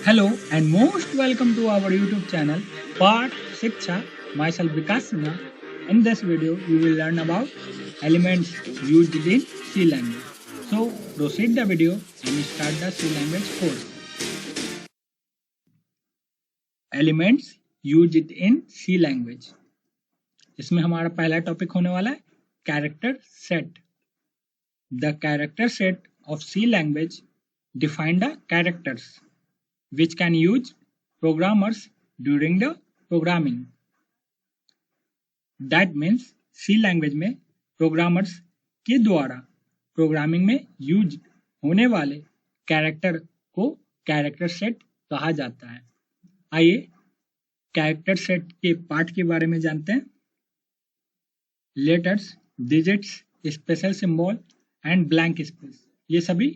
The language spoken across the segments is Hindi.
Hello and most welcome to our YouTube channel Part Shiksha. Myself Vikas Sinha. In this video, you will learn about elements used in C language. So proceed the video and start the C language course. Elements used in C language. इसमें हमारा पहला टॉपिक होने वाला है character set. The character set of C language define the characters which can use programmers during the programming. That means C language में programmers के द्वारा प्रोग्रामिंग में यूज होने वाले कैरेक्टर को कैरेक्टर सेट कहा जाता है. आइए कैरेक्टर सेट के पार्ट के बारे में जानते हैं. Letters, digits, special symbol and blank space, ये सभी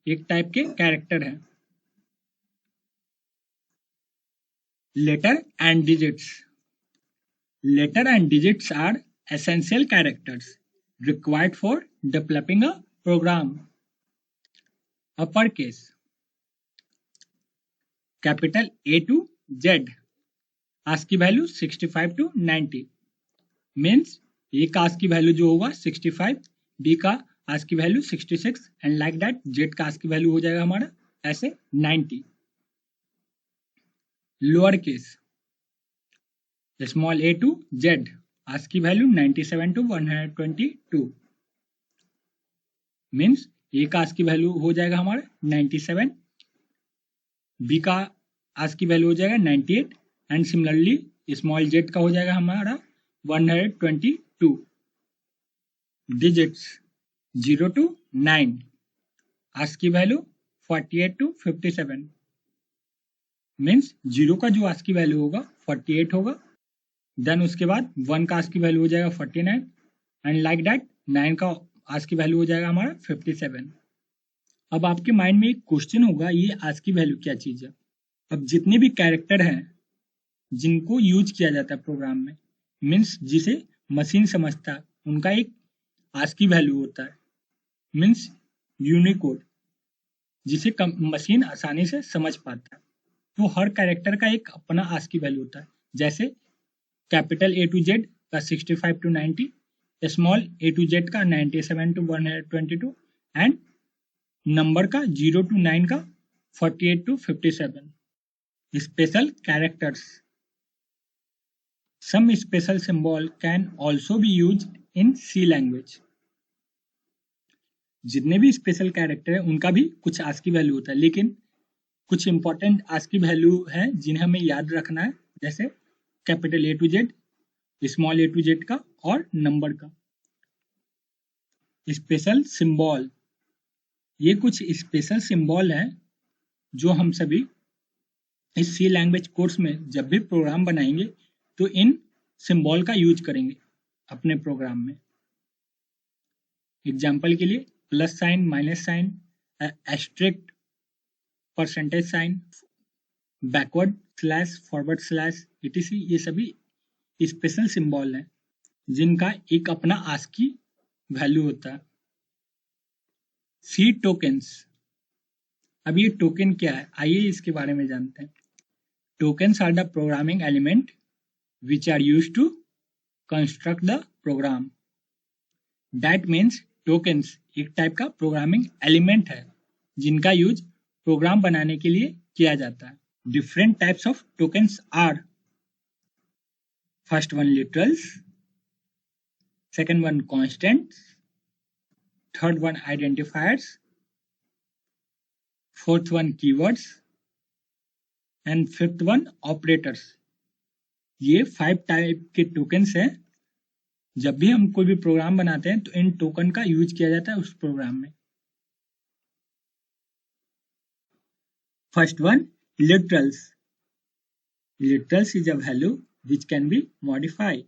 एक टाइप के कैरेक्टर हैं. Letter and digits. Letter and digits are essential characters required for developing a program. Uppercase, capital A to Z. ASCII value 65 to 90. Means A का ASCII value जो होगा 65, B का ASCII value 66 and like that Z का ASCII value हो जाएगा हमारा ऐसे 90. Lower case, small a to z, ASCII value 97 to 122. Means a का ASCII value हो जाएगा हमारा 97, b का ASCII value हो जाएगा 98 एंड सिमिलरली स्मॉल z का हो जाएगा हमारा 122. Digits 0 to 9, ASCII value 48 to 57. Means 0 का जो ASCII वैल्यू होगा 48 होगा, देन उसके बाद 1 का ASCII वैल्यू हो जाएगा 49 एंड लाइक दैट 9 का ASCII वैल्यू हो जाएगा हमारा 57. अब आपके माइंड में एक क्वेश्चन होगा, ये ASCII वैल्यू क्या चीज है. अब जितने भी कैरेक्टर हैं जिनको यूज किया जाता है प्रोग्राम में, मीन्स जिसे मशीन समझता है, उनका एक ASCII वैल्यू होता है. मीन्स यूनिकोड जिसे मशीन आसानी से समझ पाता है. तो हर कैरेक्टर का एक अपना ASCII वैल्यू होता है. जैसे कैपिटल A to Z का 65 to 90, small A to Z का 97 to 122 एंड नंबर का 0 to 9 का 48 to 57. Special characters. Some special symbol can also be used in C language. जितने भी स्पेशल कैरेक्टर है उनका भी कुछ ASCII वैल्यू होता है, लेकिन कुछ इंपॉर्टेंट ASCII वैल्यू है जिन्हें हमें याद रखना है. जैसे capital A to Z, small A to Z का और नंबर का. स्पेशल सिंबल, ये कुछ स्पेशल सिंबल हैं जो हम सभी इस C लैंग्वेज कोर्स में जब भी प्रोग्राम बनाएंगे तो इन सिंबल का यूज करेंगे अपने प्रोग्राम में. एग्जाम्पल के लिए plus sign, minus sign, asterisk, percentage sign, backward slash, forward slash, etc. ये सभी स्पेशल सिंबल हैं जिनका एक अपना ASCII वैल्यू होता है. C tokens. अब ये टोकन क्या है, आइए इसके बारे में जानते हैं. Tokens are the programming element which are used to construct the program. That means tokens एक टाइप का प्रोग्रामिंग एलिमेंट है जिनका यूज प्रोग्राम बनाने के लिए किया जाता है. Different types of tokens are, first one literals, second one constants, third one identifiers, fourth one keywords and fifth one operators. ये 5 टाइप के टोकन्स हैं. जब भी हम कोई भी प्रोग्राम बनाते हैं तो इन टोकन का यूज किया जाता है उस प्रोग्राम में. First one, literals. Literals is a value which can be modified.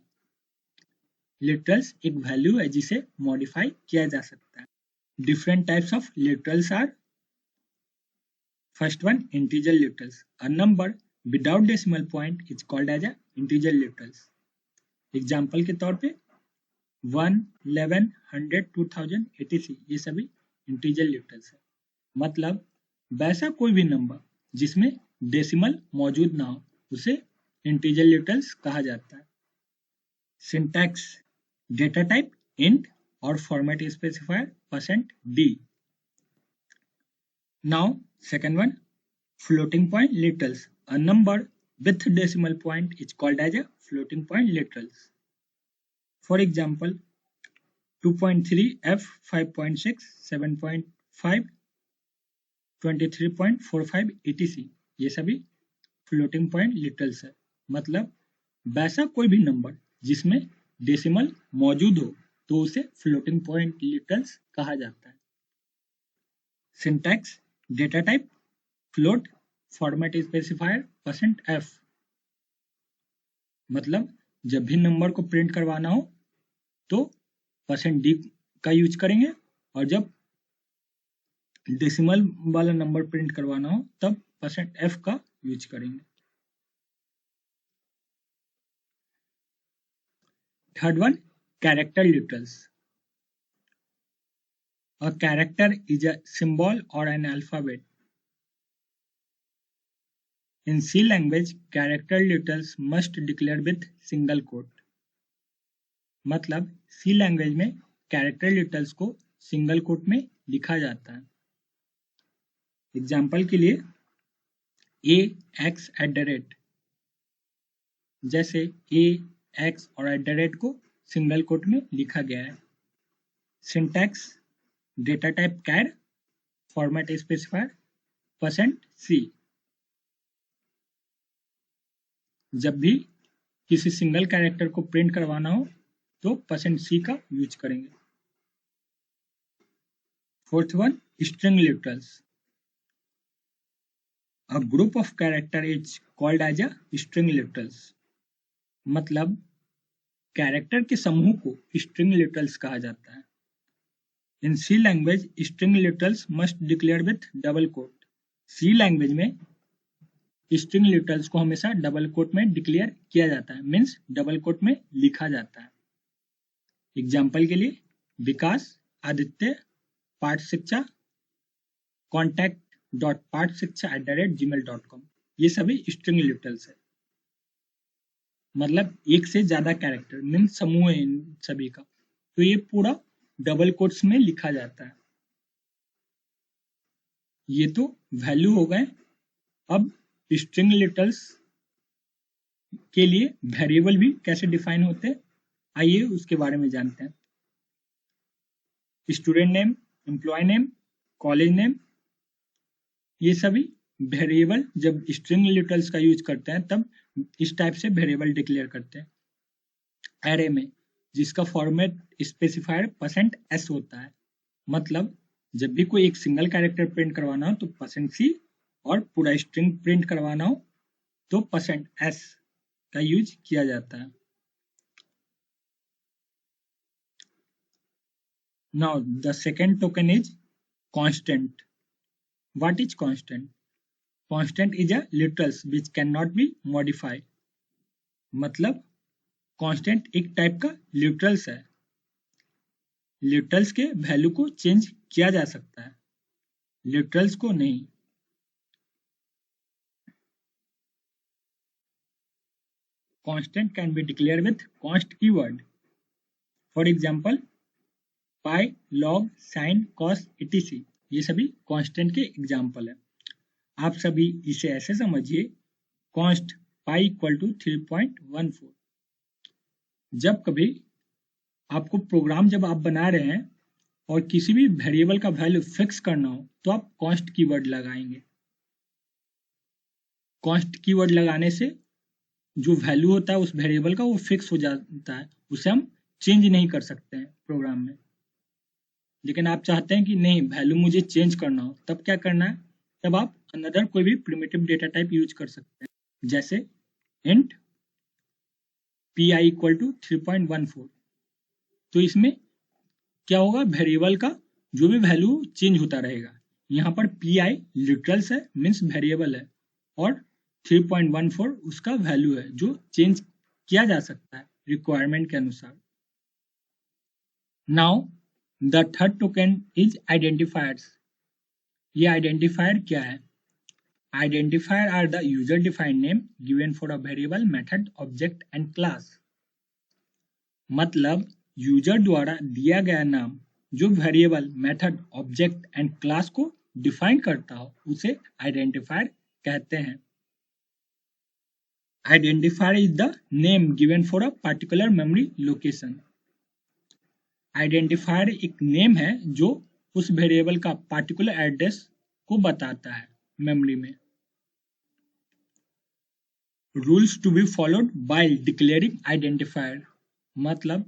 Literals एक वैल्यू है जिसे मॉडिफाई किया जा सकता है. Different types of literals are, first one, integer literals. A number without decimal point is called as a integer literals. Example के तौर पे 1, 11, 100, 2000, etc. ये सभी इंटीजर लिटरल्स है। मतलब वैसा कोई भी नंबर जिसमें डेसिमल मौजूद ना हो उसे इंटीजर लिटरल्स कहा जाता है। सिंटैक्स डेटा टाइप इंट और format specifier %d। Now second one, floating point literals. A number with decimal point is called as a floating point literals. For example, 2.3 f 5.6 7.5 23.45 etc. ये सभी फ्लोटिंग पॉइंट लिटरल्स है। मतलब वैसा कोई भी नंबर जिसमें डेसिमल मौजूद हो तो उसे फ्लोटिंग पॉइंट लिटरल्स कहा जाता है। Syntax data type float format specifier %f। मतलब जब भी नंबर को प्रिंट करवाना हो तो %d का यूज करेंगे और जब डेसिमल वाला नंबर प्रिंट करवाना हो तब %f का यूज करेंगे। Third one, character literals. A character is a symbol or an alphabet. In C language, character literals must declare with single quote. मतलब C लैंग्वेज में कैरेक्टर लिटरल्स को सिंगल कोट में लिखा जाता है। एग्जाम्पल के लिए AX@, जैसे AX और @ को सिंगल कोट में लिखा गया है। सिंटैक्स डेटा टाइप कैर फॉर्मेट स्पेसिफायर %c। जब भी किसी सिंगल कैरेक्टर को प्रिंट करवाना हो तो %c का यूज करेंगे। Fourth one, string literals. A group of character is called as a string literals. मतलब कैरेक्टर के समूह को स्ट्रिंग लिटरल्स कहा जाता है। In C language string literals must declare with double quote. C language में स्ट्रिंग लिटरल्स को हमेशा डबल कोट में डिक्लेयर किया जाता है, मीन्स डबल कोट में लिखा जाता है। एग्जाम्पल के लिए विकास आदित्य पाठ शिक्षा contact.pathshiksha@gmail.com, ये सभी स्ट्रिंग लिटरल्स है। मतलब एक से ज्यादा कैरेक्टर मीन्स समूह है इन सभी का, तो ये पूरा डबल कोट्स में लिखा जाता है। ये तो वैल्यू हो गए। अब स्ट्रिंग लिटरल्स के लिए वेरिएबल भी कैसे डिफाइन होते हैं, आइए उसके बारे में जानते हैं। Student name, employee name, college name, ये सभी वेरिएबल जब स्ट्रिंग लिटरल्स का यूज करते हैं तब इस टाइप से वेरिएबल डिक्लेयर करते हैं। एरे में जिसका फॉर्मेट स्पेसिफायर %s होता है। मतलब जब भी कोई एक सिंगल कैरेक्टर प्रिंट करवाना हो तो %c और पूरा स्ट्रिंग प्रिंट करवाना हो तो %s का यूज किया जाता है। Now the second token is constant. What is constant? Constant is a literals which cannot be modified. मतलब कांस्टेंट एक टाइप का लिटरल्स है। लिटरल्स के वैल्यू को चेंज किया जा सकता है, लिटरल्स को नहीं। Constant can be declare with const keyword. For example pi, log, sine, cos etc, ये सभी कांस्टेंट के एग्जाम्पल है। आप सभी इसे ऐसे समझिए, कॉन्स्ट पाई = 3.14। जब कभी आपको प्रोग्राम जब आप बना रहे हैं और किसी भी वेरिएबल का वैल्यू फिक्स करना हो तो आप कॉन्स्ट कीवर्ड लगाएंगे। कॉन्स्ट कीवर्ड लगाने से जो वैल्यू होता है उस वेरिएबल का वो फिक्स हो जाता है, उसे हम चेंज नहीं कर सकते हैं प्रोग्राम में। लेकिन आप चाहते हैं कि नहीं वैल्यू मुझे चेंज करना हो, तब क्या करना है, तब आप अनदर कोई भी प्रिमिटिव डेटा टाइप यूज कर सकते हैं, जैसे इंट pi = 3.14। तो इसमें क्या होगा, वेरिएबल का जो भी वैल्यू चेंज होता रहेगा। यहाँ पर pi लिटरल्स है मीन्स वेरिएबल है और 3.14 उसका वैल्यू है जो चेंज किया जा सकता है रिक्वायरमेंट के अनुसार। Now the third token is identifiers. ये आइडेंटिफायर क्या है? Identifier are the user defined name given for a variable, method, object and class. मतलब यूजर द्वारा दिया गया नाम जो variable, method, object and class को डिफाइन करता हो उसे आइडेंटिफायर कहते हैं। Identifier is the name given for a particular memory location. Identifier एक नेम है जो उस वेरिएबल का पर्टिकुलर एड्रेस को बताता है मेमोरी में। Rules to be followed by declaring identifier. मतलब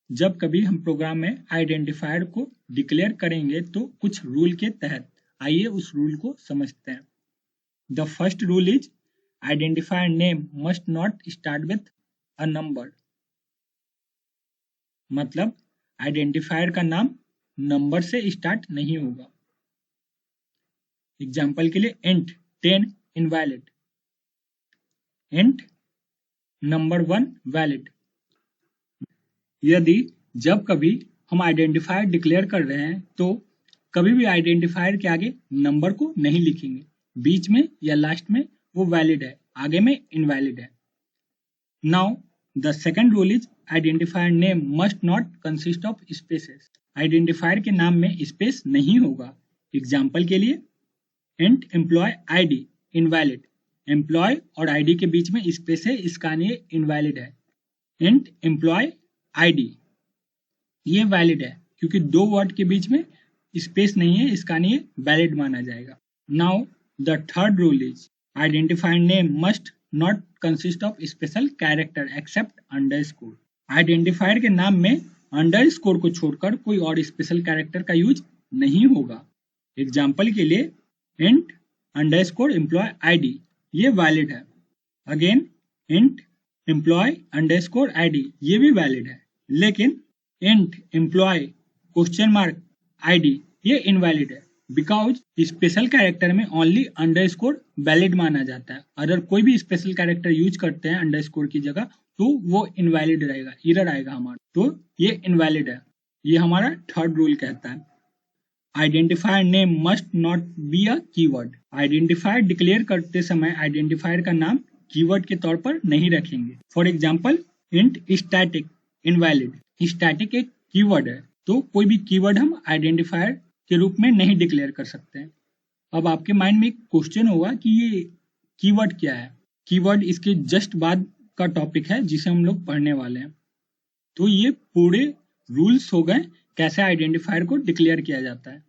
जब कभी हम प्रोग्राम में आइडेंटिफायर को डिक्लेयर करेंगे तो कुछ रूल के तहत, आइए उस रूल को समझते हैं। The first rule is identifier name must not start with a number. मतलब आइडेंटिफायर का नाम नंबर से स्टार्ट नहीं होगा। एग्जाम्पल के लिए int 10 invalid, int number 1 valid. यदि जब कभी हम आइडेंटिफायर डिक्लेयर कर रहे हैं तो कभी भी आइडेंटिफायर के आगे नंबर को नहीं लिखेंगे, बीच में या लास्ट में वो वैलिड है, आगे में इनवैलिड है। Now the second rule is identifier name must not consist of spaces. Identifier के नाम में स्पेस नहीं होगा। एग्जाम्पल के लिए int employee ID invalid, employee और आईडी के बीच में स्पेस है, इसका ये इनवैलिड है। इंट एम्प्लॉय आईडी ये वैलिड है क्योंकि दो वर्ड के बीच में स्पेस नहीं है, इसका ये वैलिड माना जाएगा। Now the third rule is identifier name must not consist of special character except underscore. Identifier के नाम में अंडरस्कोर को छोड़कर कोई और स्पेशल कैरेक्टर का यूज नहीं होगा। एग्जाम्पल के लिए इंट अंडरस्कोर एम्प्लॉय आईडी ये वैलिड है। Again int employee underscore ID ये भी वैलिड है, लेकिन int employee question mark ID ये इनवैलिड है बिकॉज स्पेशल कैरेक्टर में ओनली अंडरस्कोर वैलिड माना जाता है। अगर कोई भी स्पेशल कैरेक्टर यूज करते हैं अंडरस्कोर की जगह तो वो इनवैलिड रहेगा, एरर आएगा हमारा, तो ये इनवैलिड है। ये हमारा थर्ड रूल कहता है। Identifier name must not be a keyword. Identifier declare करते समय आइडेंटिफायर का नाम कीवर्ड के तौर पर नहीं रखेंगे। For example int static invalid. Static एक कीवर्ड है तो कोई भी कीवर्ड हम आइडेंटिफायर के रूप में नहीं डिक्लेयर कर सकते हैं। अब आपके माइंड में एक क्वेश्चन होगा कि ये कीवर्ड क्या है। कीवर्ड इसके जस्ट बाद का टॉपिक है जिसे हम लोग पढ़ने वाले हैं। तो ये पूरे रूल्स हो गए कैसे आइडेंटिफायर को डिक्लेयर किया जाता है।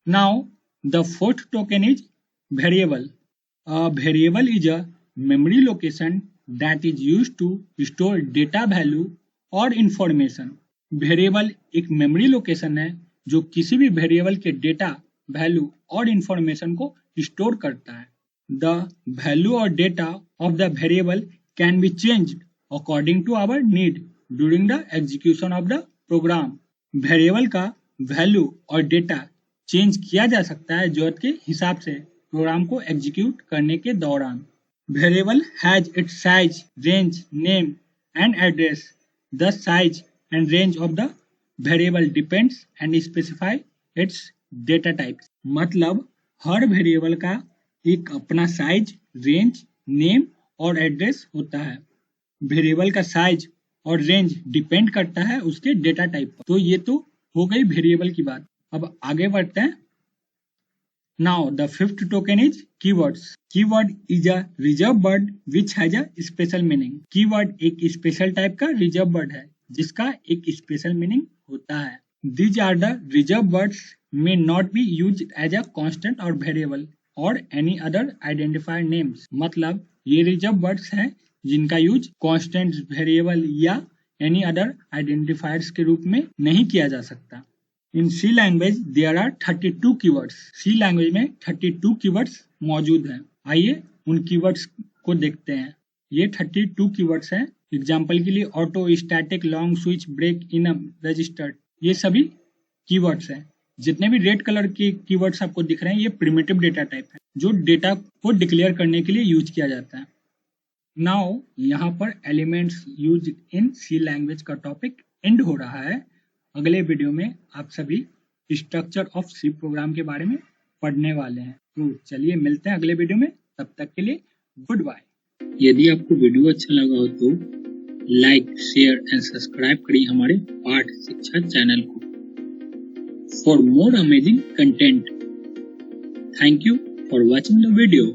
Now the fourth token is variable. A variable is a memory location that is used to store data value और information। वेरिएबल एक मेमोरी लोकेशन है जो किसी भी वेरिएबल के डेटा, वैल्यू और इंफॉर्मेशन को स्टोर करता है। द वैल्यू और data of the variable can be changed according to our need during the execution of the program. Variable का वैल्यू और डेटा चेंज किया जा सकता है जरूरत के हिसाब से प्रोग्राम को एग्जीक्यूट करने के दौरान। Variable has its size, range, name and address. The size and range of the variable depends and specify it's data types. मतलब हर वेरिएबल का एक अपना साइज, रेंज, नेम और एड्रेस होता है। वेरिएबल का साइज और रेंज डिपेंड करता है उसके डेटा टाइप पर। तो ये तो हो गई वेरिएबल की बात। अब आगे बढ़ते हैं। Now the fifth token is keywords. Keyword is a reserved word which has a special meaning. Keyword एक special type का reserved word है जिसका एक special meaning होता है। These are the reserved words may not be used as a constant or variable or any other identifier names. मतलब ये reserved words हैं जिनका यूज constant, variable या any other identifiers के रूप में नहीं किया जा सकता। In C language there are 32 keywords. C language में 32 keywords मौजूद हैं। आइए उन keywords को देखते हैं। ये 32 keywords हैं। एग्जाम्पल के लिए auto, static, long, switch, break, enum, registered, ये सभी keywords हैं। जितने भी रेड कलर के keywords आपको दिख रहे हैं ये प्रिमिटिव डेटा टाइप है जो डेटा को डिक्लेयर करने के लिए यूज किया जाता है। नाउ यहाँ पर elements use in C language का टॉपिक एंड हो रहा है। अगले वीडियो में आप सभी स्ट्रक्चर ऑफ सी प्रोग्राम के बारे में पढ़ने वाले हैं। तो चलिए मिलते हैं अगले वीडियो में, तब तक के लिए गुड बाय। यदि आपको वीडियो अच्छा लगा हो तो लाइक, शेयर एंड सब्सक्राइब करिए हमारे पाठ शिक्षा चैनल को for more amazing content. Thank you for watching the video.